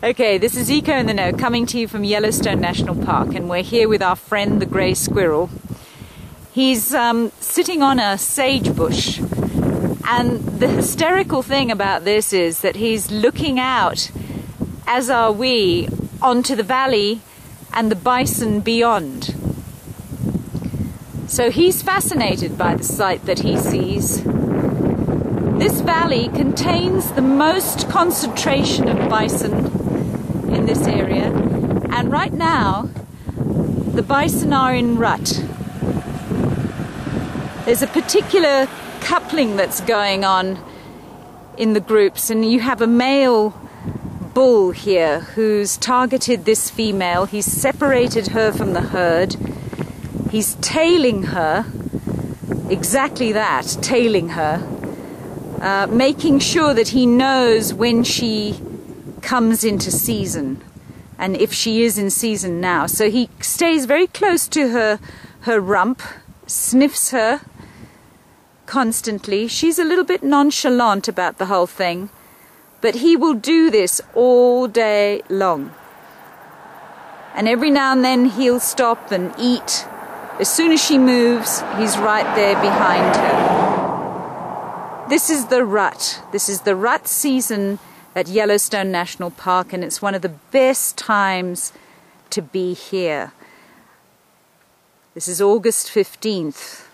Okay, this is Eco in the Know coming to you from Yellowstone National Park, and we're here with our friend the grey squirrel. He's sitting on a sage bush, and the hysterical thing about this is that he's looking out, as are we, onto the valley and the bison beyond. So he's fascinated by the sight that he sees. This valley contains the most concentration of bison in this area, and right now the bison are in rut. There's a particular coupling that's going on in the groups, and you have a male bull here who's targeted this female. He's separated her from the herd. He's tailing her, exactly that, tailing her, making sure that he knows when she comes into season and if she is in season now. So he stays very close to her rump, sniffs her constantly. She's a little bit nonchalant about the whole thing, but he will do this all day long. And every now and then he'll stop and eat. As soon as she moves, he's right there behind her. This is the rut. This is the rut season at Yellowstone National Park, and it's one of the best times to be here. This is August 15th.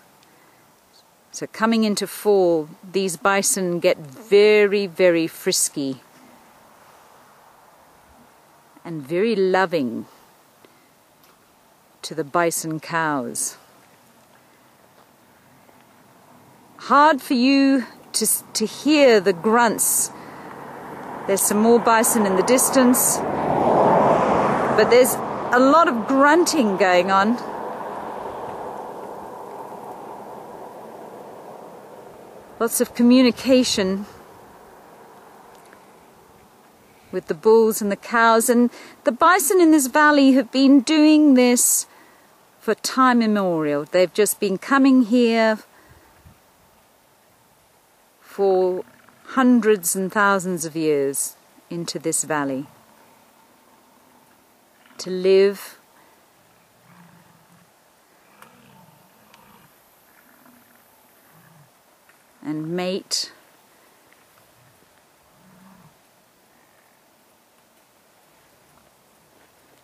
So coming into fall, these bison get very, very frisky and very loving to the bison cows. Hard for you to hear the grunts. There's some more bison in the distance, but there's a lot of grunting going on. Lots of communication with the bulls and the cows, and the bison in this valley have been doing this for time immemorial. They've just been coming here for hundreds and thousands of years into this valley to live and mate.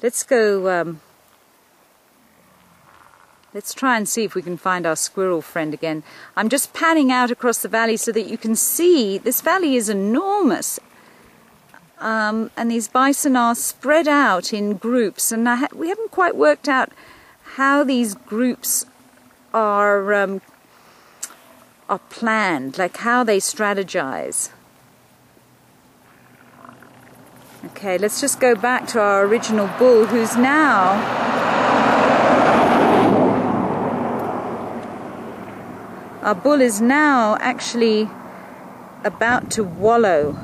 Let's go, let's try and see if we can find our squirrel friend again. I'm just panning out across the valley so that you can see this valley is enormous, and these bison are spread out in groups, and we haven't quite worked out how these groups are planned, like how they strategize. Okay, let's just go back to our original bull, who's now our bull is now actually about to wallow.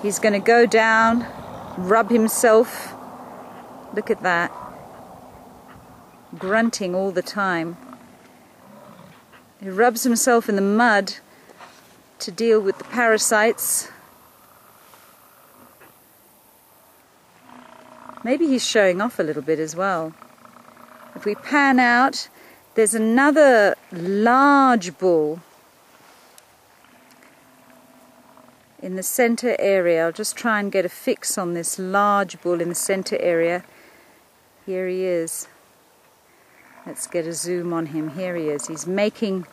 He's going to go down, rub himself. Look at that, grunting all the time. He rubs himself in the mud to deal with the parasites. Maybe he's showing off a little bit as well. If we pan out, there's another large bull in the center area. I'll just try and get a fix on this large bull in the center area. Here he is. Let's get a zoom on him. Here he is. He's making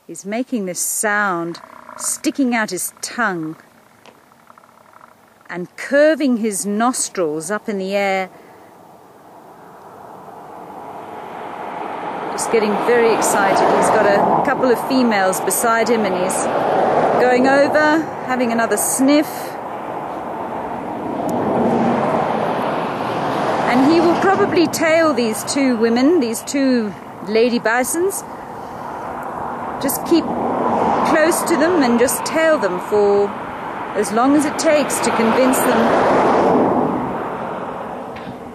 this sound, sticking out his tongue and curving his nostrils up in the air. Just getting very excited. He's got a couple of females beside him, and he's going over, having another sniff. And he will probably tail these two women, these two lady bisons. Just keep close to them and just tail them for as long as it takes to convince them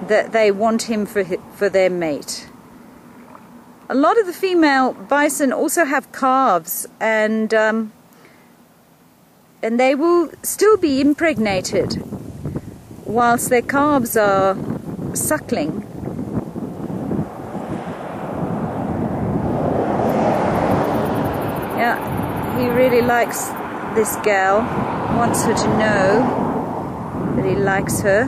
that they want him for their mate. A lot of the female bison also have calves, and they will still be impregnated whilst their calves are suckling. Yeah, he really likes this gal, wants her to know that he likes her.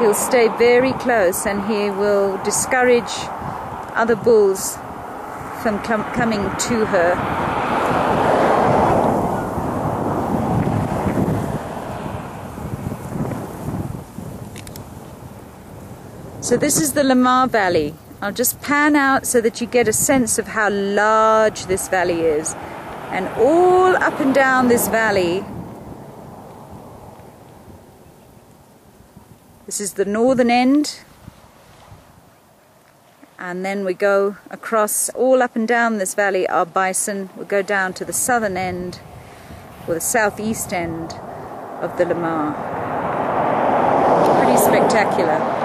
He'll stay very close and he will discourage other bulls from coming to her. So this is the Lamar Valley. I'll just pan out so that you get a sense of how large this valley is. And all up and down this valley, this is the northern end, and then we go across all up and down this valley are bison. We'll go down to the southern end, or the southeast end of the Lamar. Pretty spectacular.